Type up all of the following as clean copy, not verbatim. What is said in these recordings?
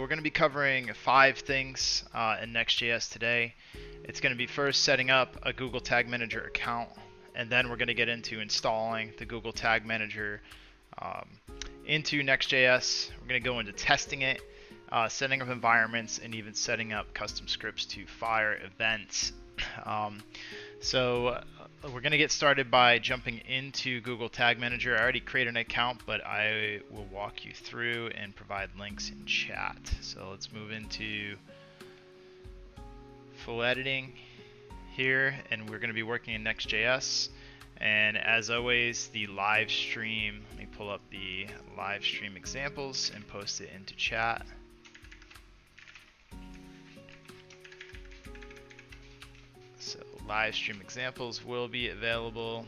We're going to be covering 5 things in Next.js today. It's going to be first setting up a Google Tag Manager account, and then we're going to get into installing the Google Tag Manager into Next.js. We're going to go into testing it, setting up environments, and even setting up custom scripts to fire events. We're going to get started by jumping into Google Tag Manager. I already created an account, but I will walk you through and provide links in chat. So let's move into full editing here, and we're going to be working in Next.js. And as always, the live stream, let me pull up the live stream examples and post it into chat. So live stream examples will be available.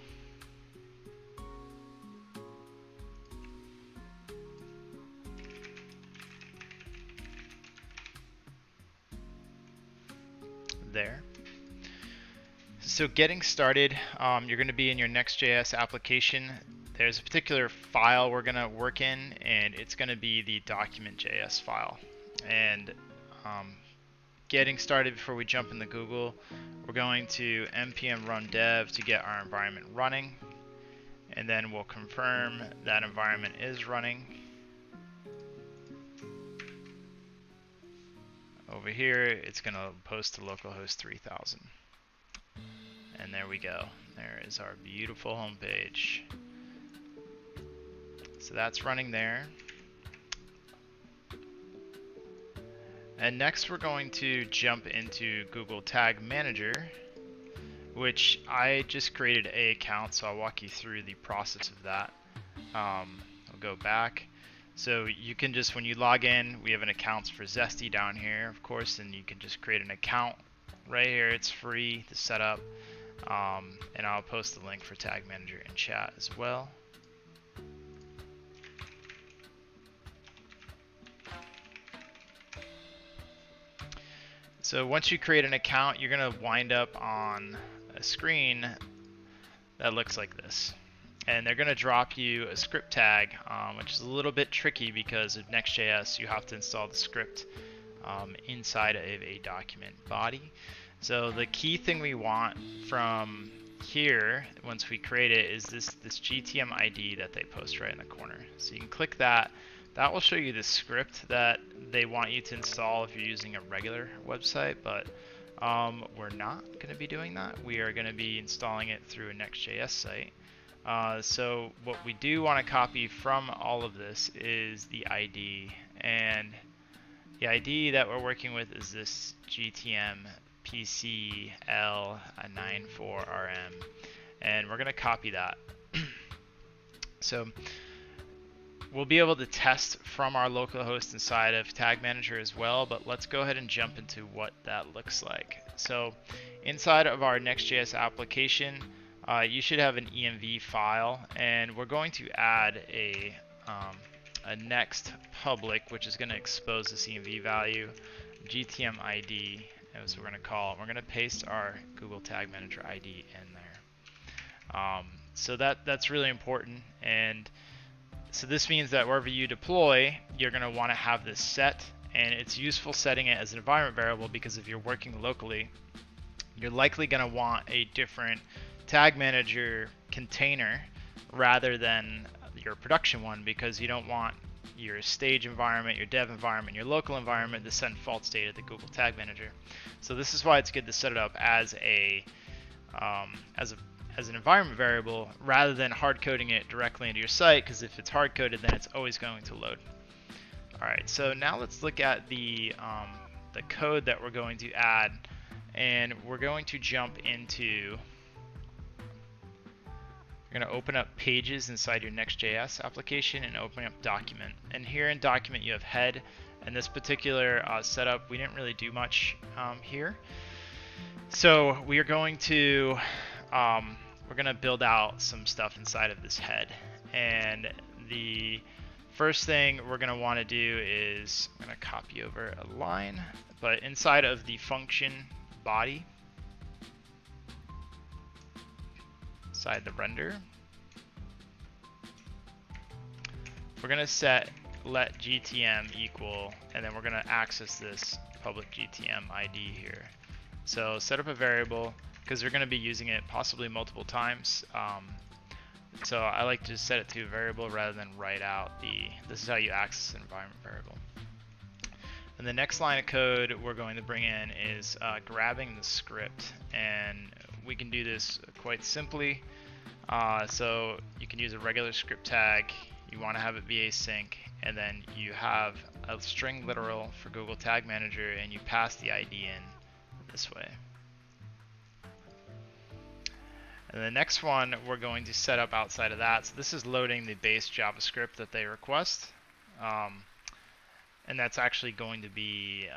There. So getting started, you're going to be in your Next.js application. There's a particular file we're going to work in, and it's going to be the document.js file. And getting started before we jump into Google, we're going to npm run dev to get our environment running, and then we'll confirm that environment is running. Over here, it's going to post to localhost 3000. And there we go. There is our beautiful homepage. So that's running there. And next we're going to jump into Google Tag Manager, which I just created an account, so I'll walk you through the process of that. I'll go back. So you can just, when you log in, we have an accounts for Zesty down here, of course, and you can just create an account right here. It's free to set up. And I'll post the link for Tag Manager in chat as well. So once you create an account, you're going to wind up on a screen that looks like this. And they're going to drop you a script tag, which is a little bit tricky because of Next.js. You have to install the script inside of a document body. So the key thing we want from here, once we create it, is this GTM ID that they post right in the corner. So you can click that. That will show you the script that they want you to install if you're using a regular website, but we're not going to be doing that. We are going to be installing it through a Next.js site. So what we do want to copy from all of this is the ID, and the ID that we're working with is this GTM PCL94RM, and we're going to copy that. So we'll be able to test from our localhost inside of Tag Manager as well, but let's go ahead and jump into what that looks like. So inside of our Next.js application, you should have an env file, and we're going to add a next public, which is going to expose this env value, GTM ID, as we're going to call it. We're going to paste our Google Tag Manager ID in there. So that's really important, and so this means that wherever you deploy, you're going to want to have this set, and it's useful setting it as an environment variable because if you're working locally, you're likely going to want a different Tag Manager container rather than your production one, because you don't want your stage environment, your dev environment, your local environment to send false data to Google Tag Manager. So this is why it's good to set it up as an environment variable rather than hard coding it directly into your site, because if it's hard coded, then it's always going to load. All right, so now let's look at the code that we're going to add, and we're going to jump into. You're going to open up Pages inside your Next.js application and open up Document. And here in Document you have Head, and this particular setup we didn't really do much here. So we are going to we're going to build out some stuff inside of this head, and the first thing we're going to want to do is I'm going to copy over a line, but inside of the function body, inside the render, we're going to set let GTM equal, and then we're going to access this public GTM ID here. So set up a variable, because we're going to be using it possibly multiple times. So I like to set it to a variable rather than write out this is how you access an environment variable. And the next line of code we're going to bring in is grabbing the script, and we can do this quite simply. So you can use a regular script tag, you want to have it be async, and then you have a string literal for Google Tag Manager, and you pass the ID in this way. And the next one we're going to set up outside of that. So this is loading the base JavaScript that they request. And that's actually going to be,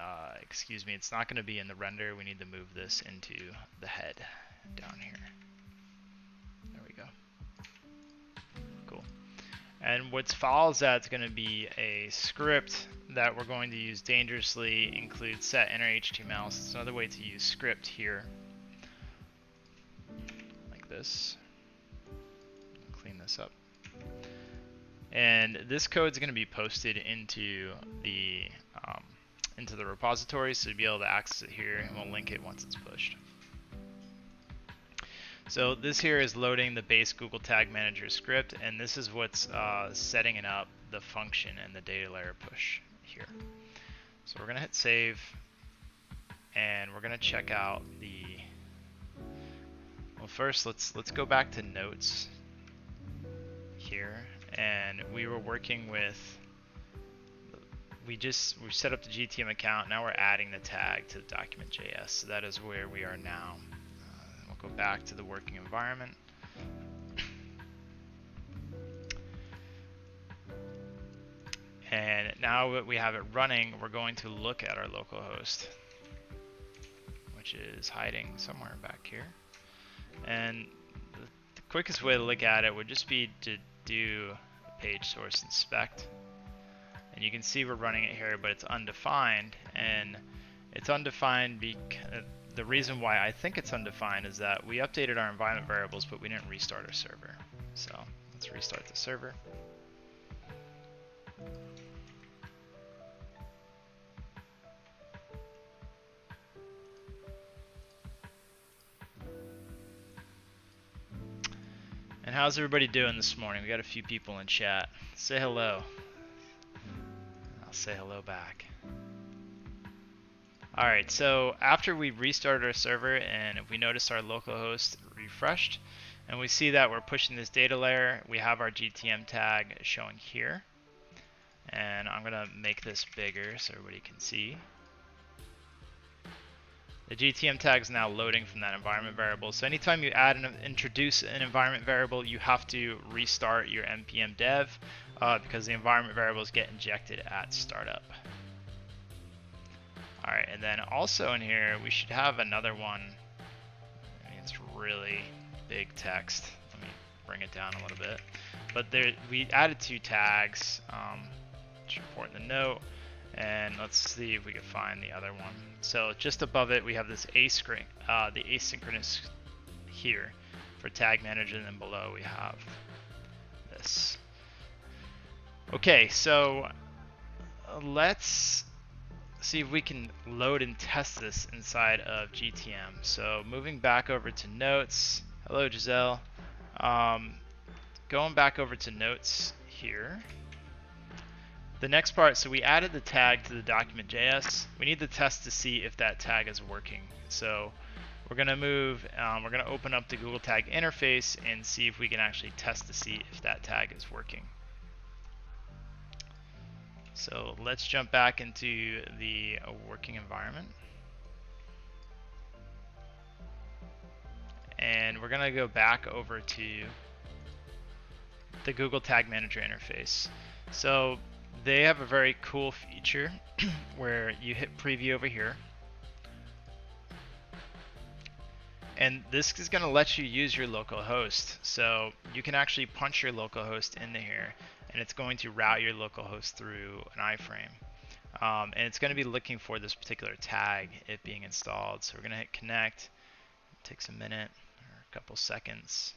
excuse me, it's not going to be in the render. We need to move this into the head down here. There we go. Cool. And what follows that's going to be a script that we're going to use dangerously, include set inner HTML. So it's another way to use script here. This. Clean this up. And this code is going to be posted into the repository, so you'll be able to access it here, and we'll link it once it's pushed. So this here is loading the base Google Tag Manager script, and this is what's setting it up, the function and the data layer push here. So we're going to hit save, and we're going to check out the. Well, first let's go back to notes here, and we were working with. We set up the GTM account. Now we're adding the tag to the document.js. So that is where we are now. We'll go back to the working environment. And now that we have it running, we're going to look at our localhost, which is hiding somewhere back here. And the quickest way to look at it would just be to do a page source inspect. And you can see we're running it here, but it's undefined. And it's undefined because the reason why I think it's undefined is that we updated our environment variables, but we didn't restart our server. So let's restart the server. And how's everybody doing this morning? We got a few people in chat. Say hello. I'll say hello back. Alright, so after we restarted our server and if we notice our localhost refreshed and we see that we're pushing this data layer, we have our GTM tag showing here. And I'm going to make this bigger so everybody can see. The GTM tag is now loading from that environment variable. So anytime you add and introduce an environment variable, you have to restart your npm dev because the environment variables get injected at startup. All right, and then also in here, we should have another one. I mean, it's really big text. Let me bring it down a little bit. But there, we added 2 tags to report in the note. And let's see if we can find the other one. So just above it, we have this the asynchronous here for tag manager, and then below we have this. Okay, so let's see if we can load and test this inside of GTM. So moving back over to notes. Hello, Giselle. Going back over to notes here. The next part, so we added the tag to the document.js. We need the test to see if that tag is working. So we're going to we're going to open up the Google Tag interface and see if we can actually test to see if that tag is working. So let's jump back into the working environment. And we're going to go back over to the Google Tag Manager interface. So they have a very cool feature where you hit preview over here. And this is going to let you use your local host. So you can actually punch your local host into here, and it's going to route your local host through an iframe. And it's going to be looking for this particular tag, it being installed. So we're going to hit connect. It takes a minute or a couple seconds.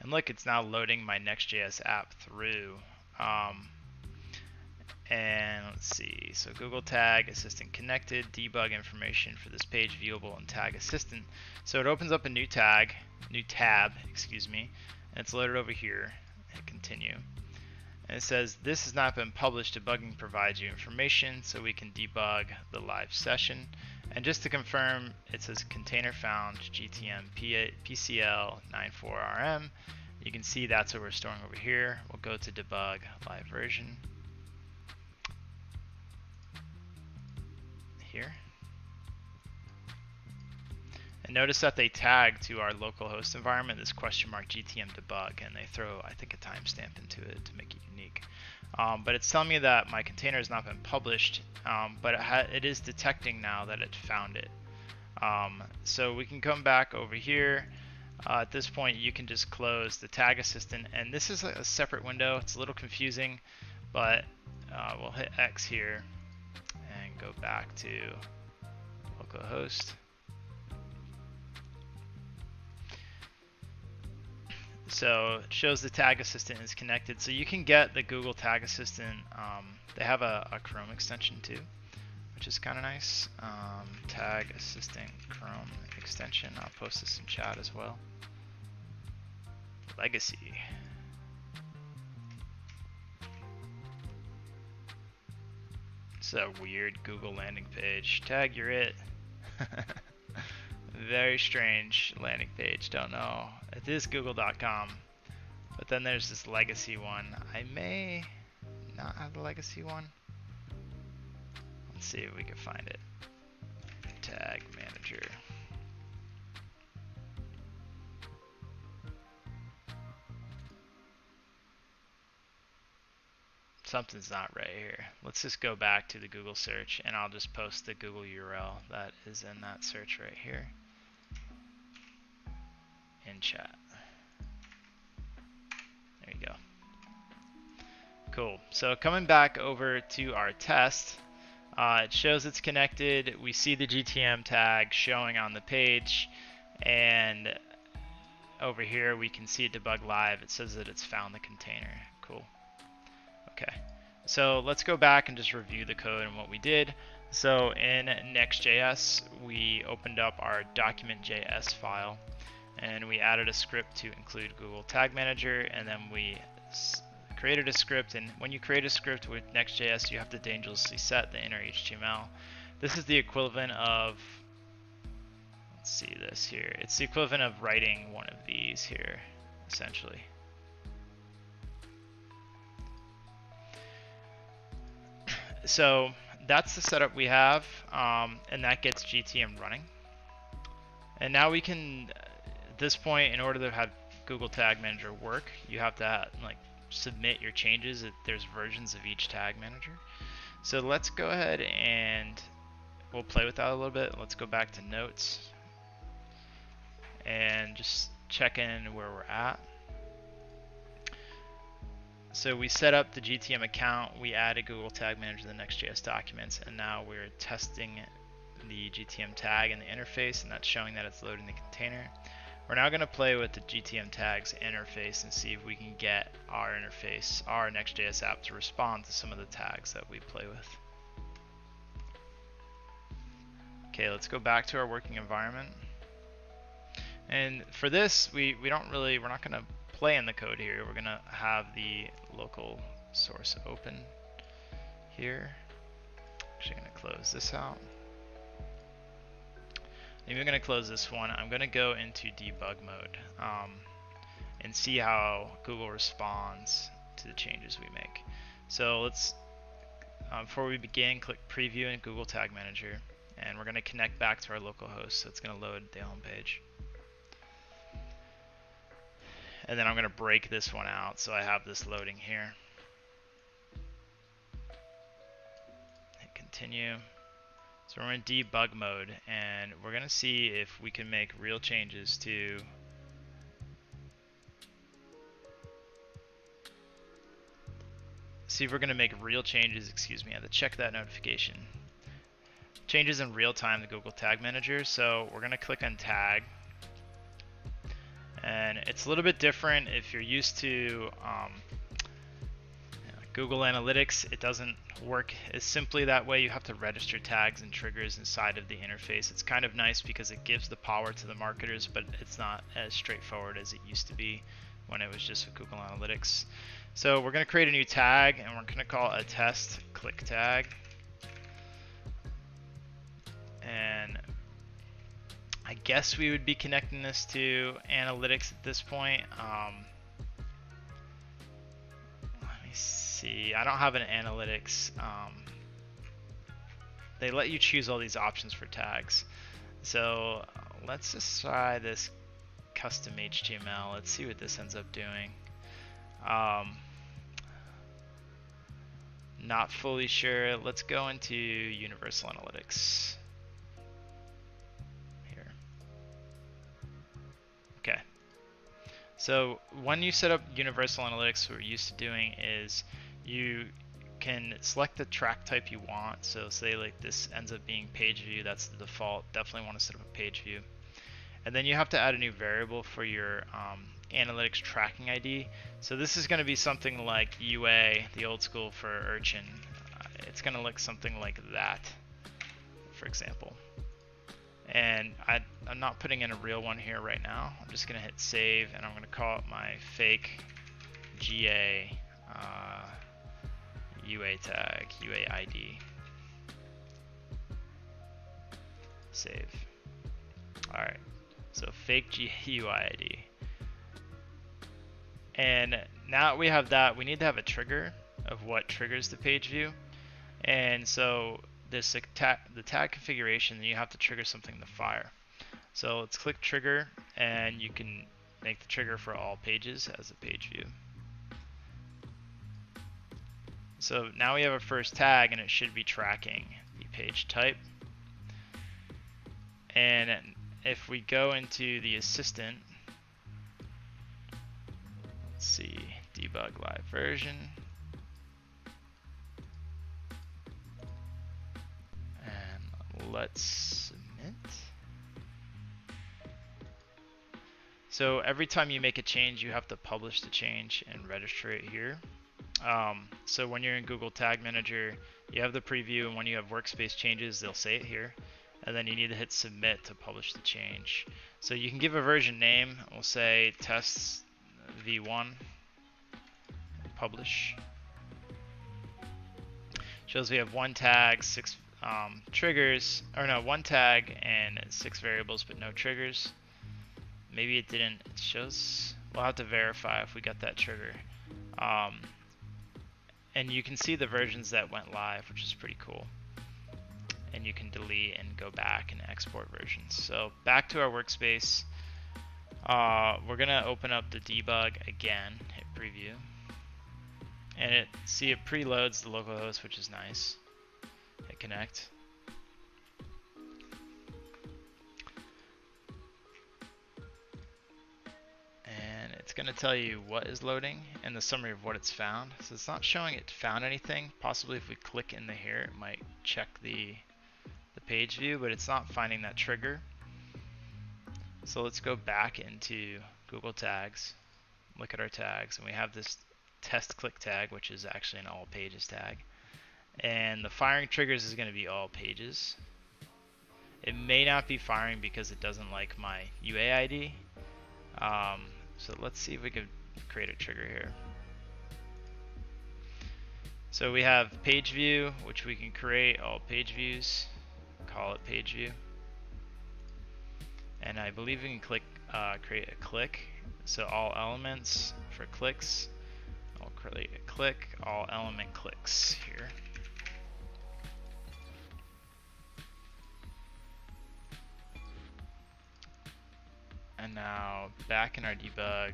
And look, it's now loading my Next.js app through. And let's see, so Google Tag Assistant connected, debug information for this page viewable in Tag Assistant. So it opens up a new tab, excuse me, and it's loaded over here. Hit continue. And it says this has not been published. Debugging provides you information so we can debug the live session. And just to confirm, it says container found GTM PCL 94RM. You can see that's what we're storing over here. We'll go to debug live version here. And notice that they tag to our localhost environment this $GTM debug, and they throw, I think, a timestamp into it to make it unique. But it's telling me that my container has not been published, but it is detecting now that it found it. So we can come back over here. At this point, you can just close the Tag Assistant, and this is a separate window. It's a little confusing, but we'll hit X here and go back to localhost. So it shows the Tag Assistant is connected. So you can get the Google Tag Assistant. They have a Chrome extension too, which is kind of nice. Tag Assistant Chrome extension. I'll post this in chat as well. Legacy. It's a weird Google landing page. Tag, you're it. Very strange landing page. Don't know. It is google.com, but then there's this legacy one. I may not have the legacy one. Let's see if we can find it. Tag manager. Something's not right here. Let's just go back to the Google search, and I'll just post the Google URL that is in that search right here in chat. There you go. Cool. So coming back over to our test, it shows it's connected. We see the GTM tag showing on the page, and over here we can see it debug live. It says that it's found the container. Cool. Okay. So let's go back and just review the code and what we did. So in Next.js, we opened up our document.js file, and we added a script to include Google Tag Manager, and then we created a script. And when you create a script with Next.js, you have to dangerously set the inner HTML. This is the equivalent of, let's see this here. It's the equivalent of writing one of these here, essentially. So that's the setup we have, and that gets GTM running. And now we can, at this point, in order to have Google Tag Manager work, you have to submit your changes. There's versions of each tag manager. So let's go ahead and we'll play with that a little bit. Let's go back to notes and just check in where we're at. So we set up the GTM account, we added Google Tag Manager to the Next.js documents, and now we're testing the GTM tag in the interface, and that's showing that it's loading the container. We're now going to play with the GTM tags interface and see if we can get our interface, our Next.js app, to respond to some of the tags that we play with. Okay, let's go back to our working environment. And for this, we're not going to play in the code here. We're going to have the local source open here. Actually going to close this out. I'm even going to close this one. I'm going to go into debug mode and see how Google responds to the changes we make. So let's, before we begin, click preview in Google Tag Manager, and we're going to connect back to our local host. So it's going to load the home page. And then I'm going to break this one out so I have this loading here. Hit continue. So we're in debug mode, and we're going to see if we can make real changes to I have to check that notification. Changes in real time to Google Tag Manager. So we're going to click on tag. And it's a little bit different if you're used to Google Analytics, it doesn't work as simply that way. You have to register tags and triggers inside of the interface. It's kind of nice because it gives the power to the marketers, but it's not as straightforward as it used to be when it was just with Google Analytics. So we're going to create a new tag, and we're going to call it a test click tag. And I guess we would be connecting this to analytics at this point. Let me see. I don't have an analytics. They let you choose all these options for tags. So let's just try this custom HTML. Let's see what this ends up doing. Not fully sure. Let's go into Universal Analytics. Okay. So when you set up Universal Analytics, what we're used to doing is you can select the track type you want. So say like this ends up being page view, that's the default. Definitely want to set up a page view. And then you have to add a new variable for your analytics tracking ID. So this is going to be something like UA, the old school for Urchin. It's going to look something like that, for example. And I'm not putting in a real one here right now. I'm just going to hit save, and I'm going to call it my fake GA UA tag, UA ID. Save. Alright, so fake GA UI ID. And now that we have that, we need to have a trigger of what triggers the page view. And so the tag configuration, then you have to trigger something to fire. So let's click trigger, and you can make the trigger for all pages as a page view. So now we have our first tag, and it should be tracking the page type. And if we go into the assistant, let's see, debug live version. Let's submit. So every time you make a change, you have to publish the change and register it here. So when you're in Google Tag Manager, you have the preview, and when you have workspace changes, they'll say it here. And then you need to hit submit to publish the change. So you can give a version name. We'll say tests v1, publish. Shows we have one tag, 6 triggers, or no, one tag and 6 variables, but no triggers. Maybe it didn't. It shows. We'll have to verify if we got that trigger. And you can see the versions that went live, which is pretty cool. And you can delete and go back and export versions. So back to our workspace. We're gonna open up the debug again. Hit preview, and it preloads the localhost, which is nice. Hit connect. And it's going to tell you what is loading and the summary of what it's found. So it's not showing it found anything. Possibly if we click in here, it might check the page view, but it's not finding that trigger. So let's go back into Google Tags, look at our tags, and we have this test click tag, which is actually an all pages tag. And the firing triggers is going to be all pages. It may not be firing because it doesn't like my UA ID. So let's see if we could create a trigger here. So we have page view, which we can create all page views, call it page view. And I believe we can click create a click. So all elements for clicks. I'll create a click, all element clicks here. And now back in our debug, I'm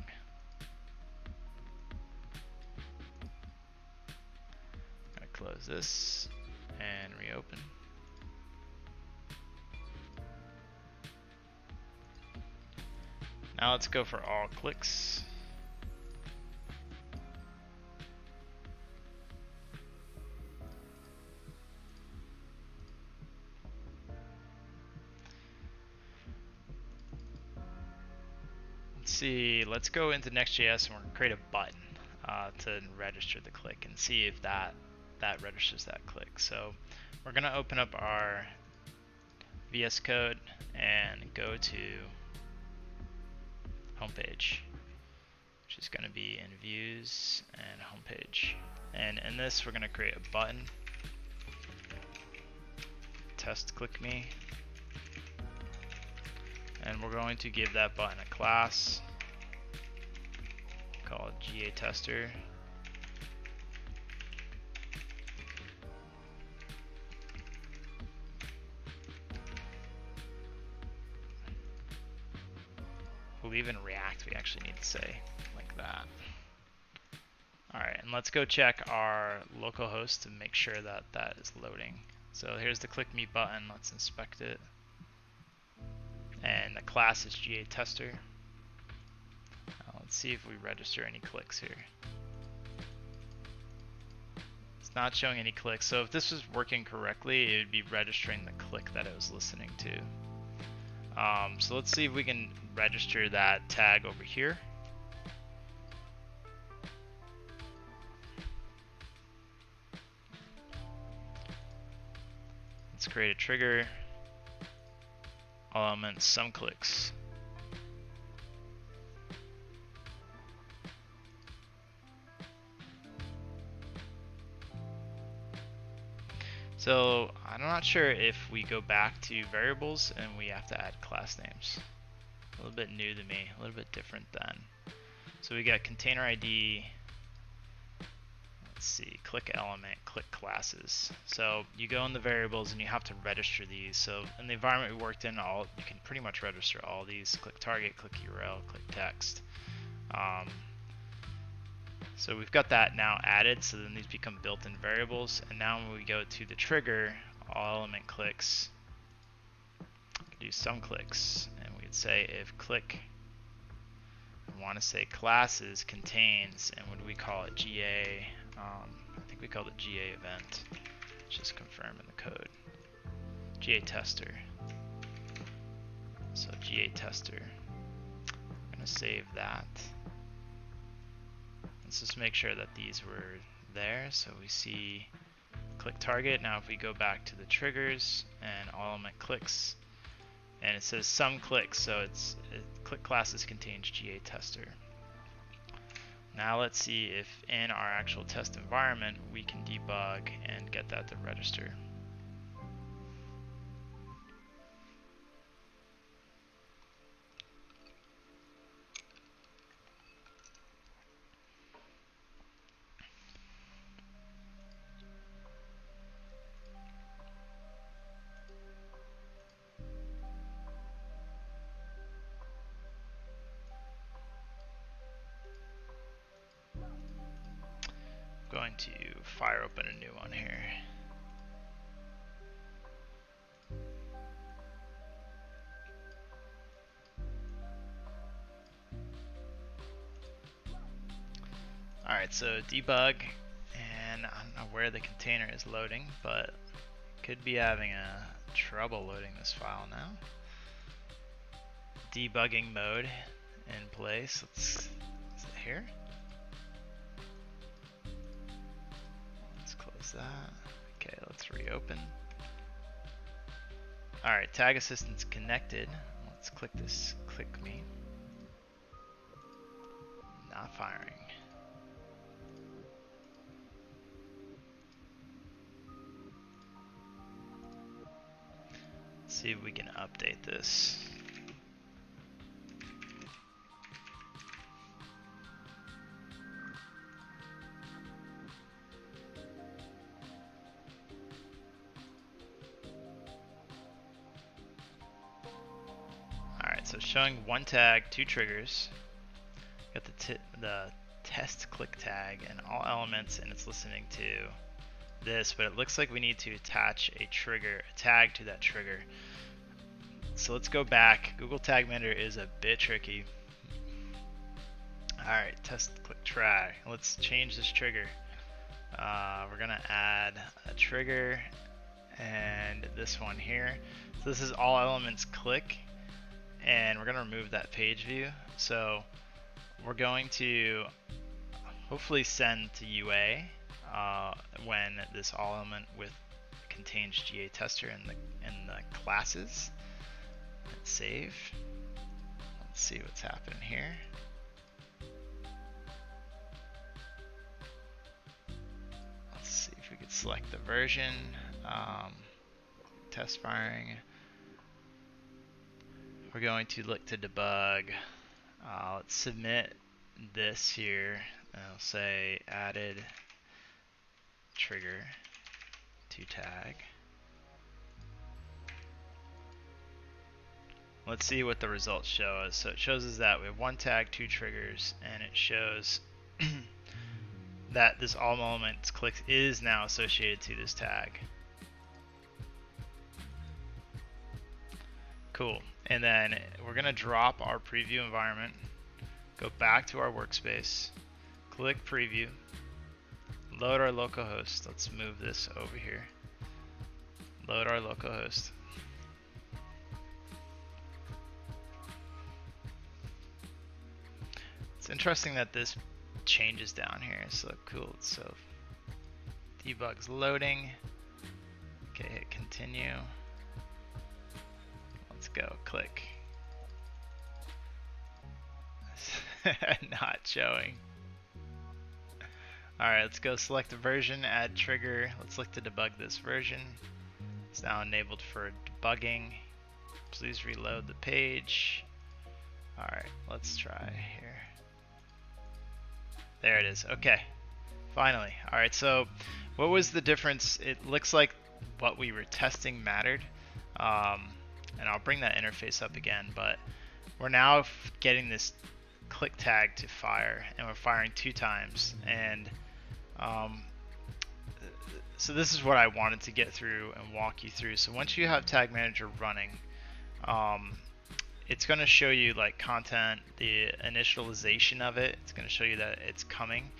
gonna close this and reopen. Now let's go for all clicks. Let's see, let's go into Next.js and we're gonna create a button. to register the click and see if that registers that click. So we're going to open up our VS Code and go to homepage, which is going to be in views and homepage. And in this, we're going to create a button, test click me, and we're going to give that button a class called GA tester. I believe in React we actually need to say like that. Alright, and let's go check our localhost to make sure that that is loading. So here's the click me button, let's inspect it. And the class is GA tester. Now let's see if we register any clicks here. It's not showing any clicks, so if this was working correctly, it would be registering the click that it was listening to. So let's see if we can register that tag over here. Let's create a trigger, all elements, some clicks. So I'm not sure if we go back to variables and we have to add class names. A little bit new to me, a little bit different then. So we got container ID, let's see, click element, click classes. So you go in the variables and you have to register these. So in the environment we worked in, you can pretty much register all these. Click target, click URL, click text. So we've got that now added, so then these become built-in variables. And now when we go to the trigger, all element clicks, do some clicks, and we'd say if click, we want to say classes contains, and what do we call it? GA, I think we call it GA event. Let's just confirm in the code. GA tester. So GA tester. I'm going to save that. Let's just make sure that these were there. So we see click target. Now if we go back to the triggers and all element clicks, and it says some clicks, so click classes contains GA tester. Now let's see if in our actual test environment we can debug and get that to register. Going to fire open a new one here. Alright, so debug, and I don't know where the container is loading, but could be having a trouble loading this file now. Debugging mode in place. Is it here? That. Okay, let's reopen. Alright, tag assistant's connected. Let's click this, click me. Not firing. Let's see if we can update this. So showing one tag, two triggers. Got the test click tag and all elements, and it's listening to this, but it looks like we need to attach a tag to that trigger. So let's go back. Google Tag Manager is a bit tricky. Alright, test click try. Let's change this trigger. We're gonna add a trigger and this one here. So this is all elements click, and we're going to remove that page view. So we're going to hopefully send to UA when this all element with contains GA tester in the classes. Let's save. Let's see what's happening here. Let's see if we could select the version. Test firing. We're going to look to debug. Let's submit this here. I'll say added trigger to tag. Let's see what the results show us. So it shows us that we have one tag, two triggers, and it shows that this all elements click is now associated to this tag. Cool. And then we're going to drop our preview environment, go back to our workspace, click preview, load our localhost. Let's move this over here. Load our localhost. It's interesting that this changes down here. So cool. So debug's loading. Okay, hit continue. Let's go. Click. Not showing. Alright, let's go select the version, add trigger. Let's look to debug this version. It's now enabled for debugging. Please reload the page. Alright, let's try here. There it is. Okay, finally. Alright, so what was the difference? It looks like what we were testing mattered. And I'll bring that interface up again, but we're now getting this click tag to fire, and we're firing 2 times. And so this is what I wanted to get through and walk you through. So once you have Tag Manager running, it's going to show you like content, the initialization of it. It's going to show you that it's coming,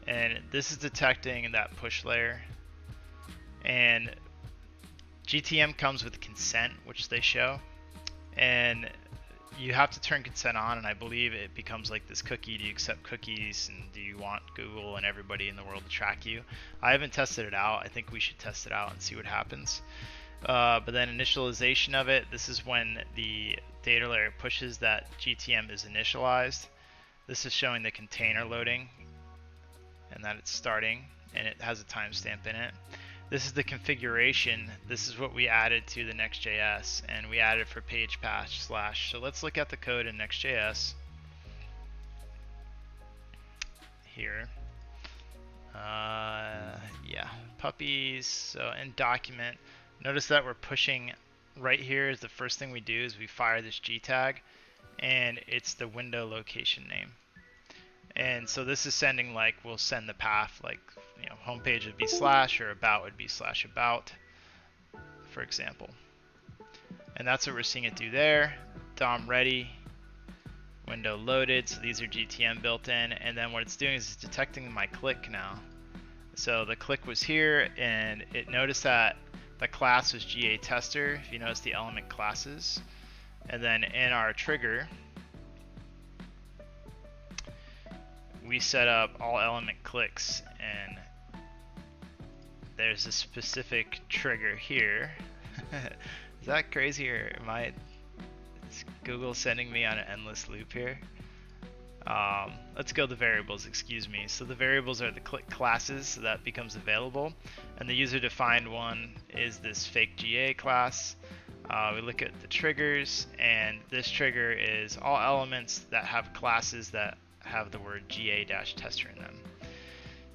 and this is detecting that push layer. And GTM comes with consent, which they show, and you have to turn consent on, and I believe it becomes like this cookie. Do you accept cookies, and do you want Google and everybody in the world to track you? I haven't tested it out. I think we should test it out and see what happens. But then initialization of it, this is when the data layer pushes that GTM is initialized. This is showing the container loading and that it's starting, and it has a timestamp in it. This is the configuration. This is what we added to the Next.js, and we added for page patch slash. So let's look at the code in Next.js here. Yeah, puppies. So in document, notice that we're pushing right here. Is the first thing we do is we fire this G tag, and it's the window location name. And so this is sending, like, we'll send the path, like, you know, homepage would be slash, or about would be slash about, for example. And that's what we're seeing it do there. DOM ready, window loaded. So these are GTM built in. And then what it's doing is it's detecting my click now. So the click was here, and it noticed that the class was GA tester. If you notice the element classes, and then in our trigger, we set up all element clicks, and there's a specific trigger here. Is that crazy, or is Google sending me on an endless loop here? Let's go to variables, excuse me. So the variables are the click classes, so that becomes available. And the user defined one is this fake GA class. We look at the triggers, and this trigger is all elements that have classes that have the word GA-tester in them.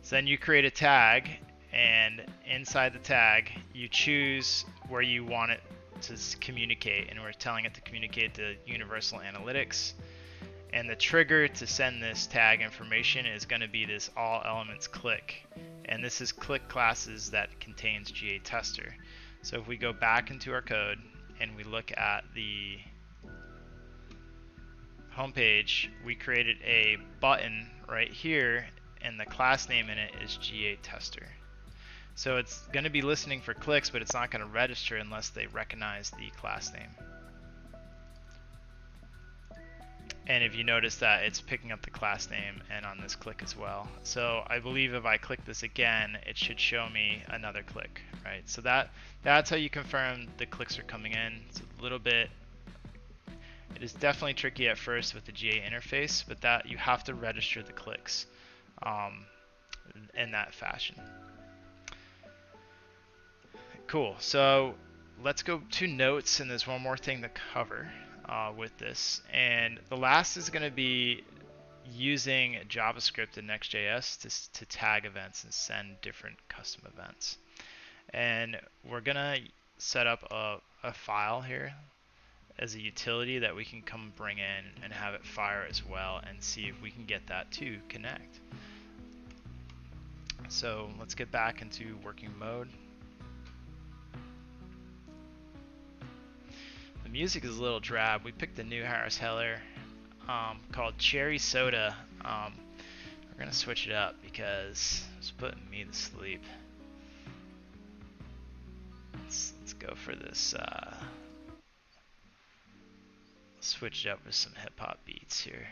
So then you create a tag, and inside the tag you choose where you want it to communicate, and we're telling it to communicate to Universal Analytics. And the trigger to send this tag information is going to be this all elements click, and this is click classes that contains GA tester. So if we go back into our code and we look at the homepage, we created a button right here, and the class name in it is GA tester. So it's going to be listening for clicks, but it's not going to register unless they recognize the class name. And if you notice that it's picking up the class name and on this click as well. So I believe if I click this again, it should show me another click, right? So that's how you confirm the clicks are coming in. It's a little bit, it is definitely tricky at first with the GA interface, but that you have to register the clicks in that fashion. Cool, so let's go to notes, and there's one more thing to cover with this. And the last is going to be using JavaScript and Next.js to tag events and send different custom events. And we're going to set up a file here as a utility that we can come bring in and have it fire as well and see if we can get that to connect. So let's get back into working mode. The music is a little drab. We picked a new Harris Heller called Cherry Soda. We're gonna switch it up because it's putting me to sleep. Let's go for this. Switch it up with some hip hop beats here.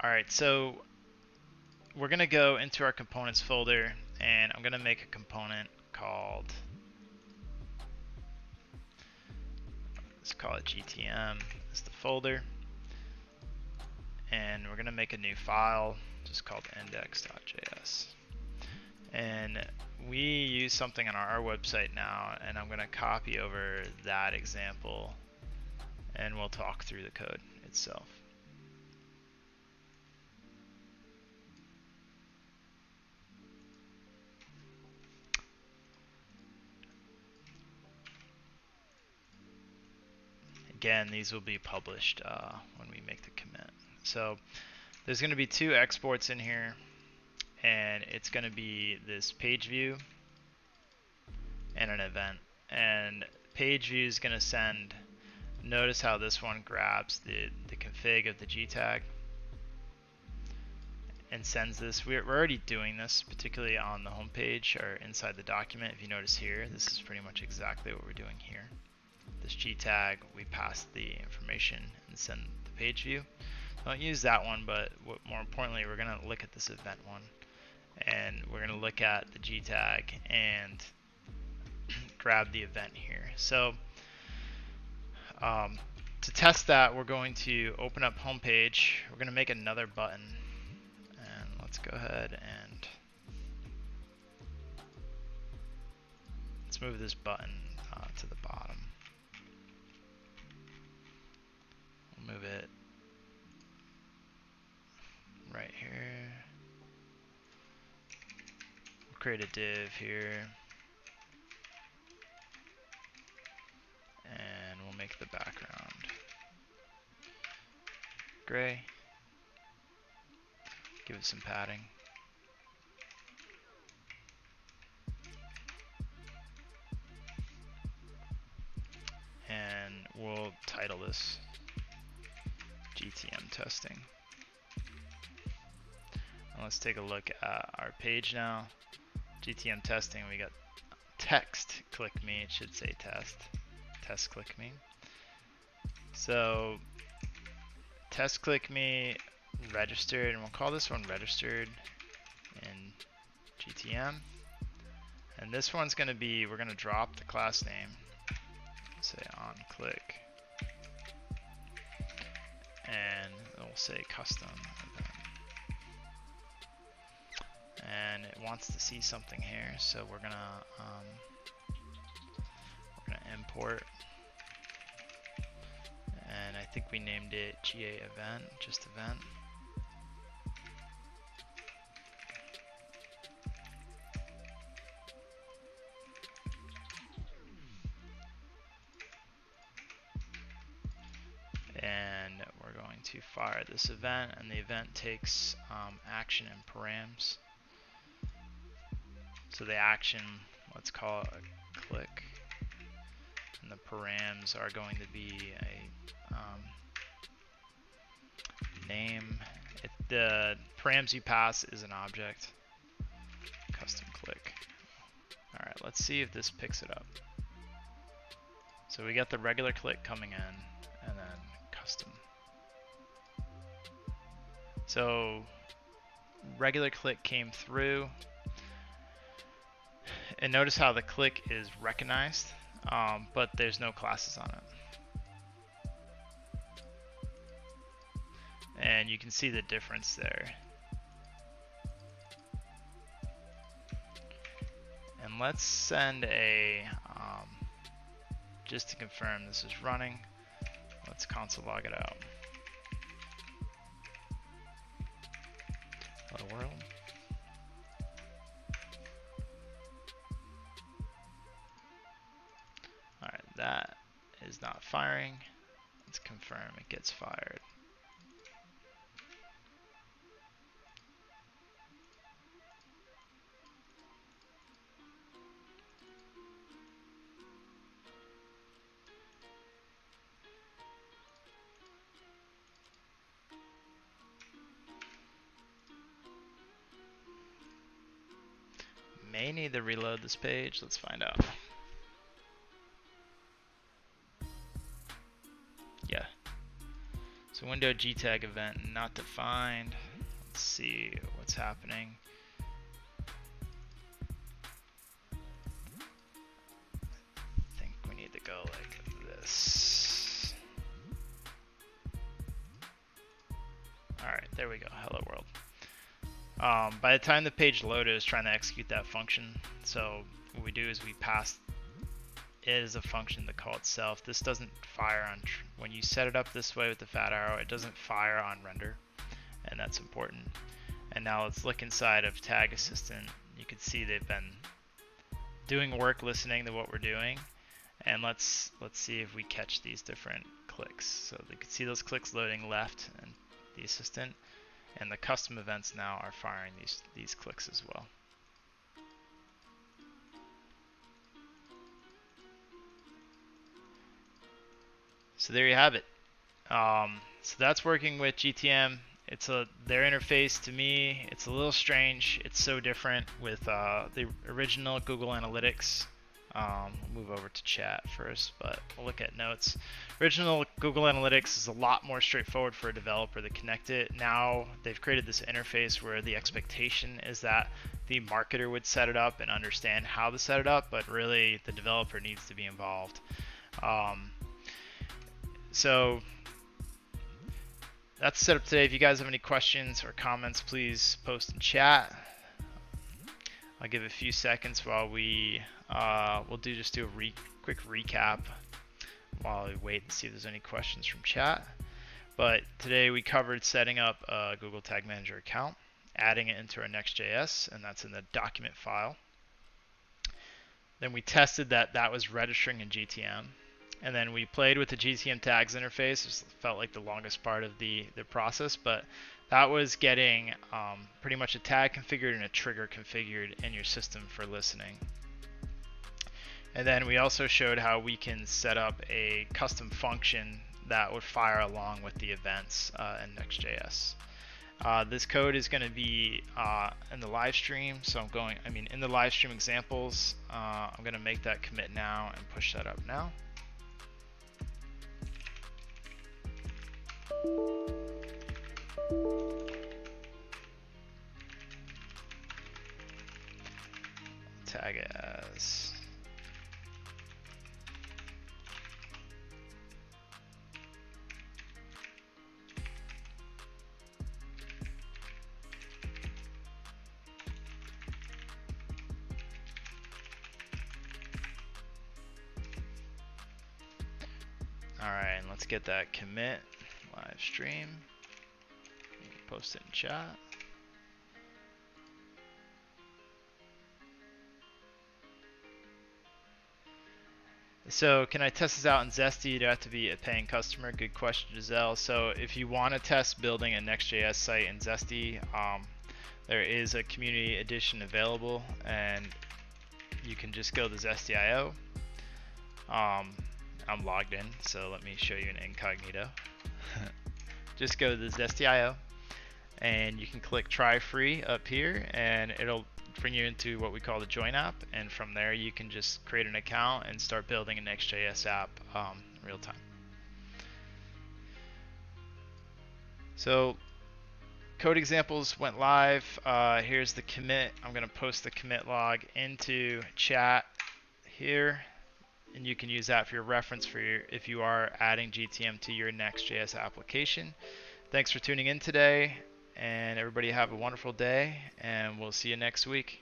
All right, so we're gonna go into our components folder, and I'm gonna make a component called, let's call it GTM. It's the folder, and we're gonna make a new file just called index.js. And we use something on our website now, and I'm gonna copy over that example, and we'll talk through the code itself. Again, these will be published when we make the commit. So there's going to be two exports in here, and it's going to be this page view and an event. And page view is going to send, notice how this one grabs the config of the G tag and sends this. We're already doing this, particularly on the home page or inside the document. If you notice here, this is pretty much exactly what we're doing here. This G tag, we pass the information and send the page view. Don't use that one, but more importantly, we're going to look at this event one, and we're going to look at the G tag and grab the event here. So to test that, we're going to open up home page. We're going to make another button, and let's go ahead and let's move this button to the bottom. Move it right here. We'll create a div here, and we'll make the background gray. Give it some padding. And we'll title this GTM testing. And let's take a look at our page now. GTM testing, we got text click me, it should say test click me. So test click me registered, and we'll call this one registered in GTM. And this one's going to be, we're going to drop the class name, say on click, and it'll say custom event. And it wants to see something here, so we're gonna import, and I think we named it GA event, just event. And we're going to fire this event, and the event takes action and params. So the action, let's call it a click, and the params are going to be a name. The params you pass is an object, custom click. All right, let's see if this picks it up. So we got the regular click coming in, and then custom. So regular click came through, and notice how the click is recognized, but there's no classes on it. And you can see the difference there. And let's send a, just to confirm this is running, let's console log it out. Hello world. Alright, that is not firing. Let's confirm it gets fired. May need to reload this page. Let's find out. Yeah. So window GTag event not defined. Let's see what's happening. I think we need to go like this. Alright, there we go. Hello world. By the time the page loaded, it's trying to execute that function. So what we do is we pass it as a function to call itself. This doesn't fire on, when you set it up this way with the fat arrow, it doesn't fire on render, and that's important. And now let's look inside of Tag Assistant. You can see they've been doing work listening to what we're doing, and let's see if we catch these different clicks. So you can see those clicks loading left and the assistant. And the custom events now are firing these clicks as well. So there you have it. So that's working with GTM. It's their interface to me. It's a little strange. It's so different with the original Google Analytics. We'll move over to chat first, but we'll look at notes. Original Google Analytics is a lot more straightforward for a developer to connect it. Now they've created this interface where the expectation is that the marketer would set it up and understand how to set it up, but really the developer needs to be involved. So that's the setup today. If you guys have any questions or comments, please post in chat. I'll give a few seconds while we'll just do a quick recap while we wait and see if there's any questions from chat. But today we covered setting up a Google Tag Manager account, adding it into our Next.js, and that's in the document file. Then we tested that was registering in GTM. And then we played with the GTM tags interface. It felt like the longest part of the process, but that was getting pretty much a tag configured and a trigger configured in your system for listening. And then we also showed how we can set up a custom function that would fire along with the events in Next.js. This code is going to be in the live stream, so in the live stream examples, I'm going to make that commit now and push that up now. Tag it as alright, and let's get that commit live stream. Post it in chat. So can I test this out in Zesty? Do I have to be a paying customer? Good question, Giselle. So if you want to test building a Next.js site in Zesty, there is a community edition available, and you can just go to Zesty.io. I'm logged in, so let me show you an incognito. Just go to Zesty.io, and you can click try free up here, and bring you into what we call the join app, and from there you can just create an account and start building a Next.js app real time. So code examples went live. Here's the commit. I'm going to post the commit log into chat here, and you can use that for your reference for if you are adding GTM to your Next.js application. Thanks for tuning in today, and everybody have a wonderful day, and we'll see you next week.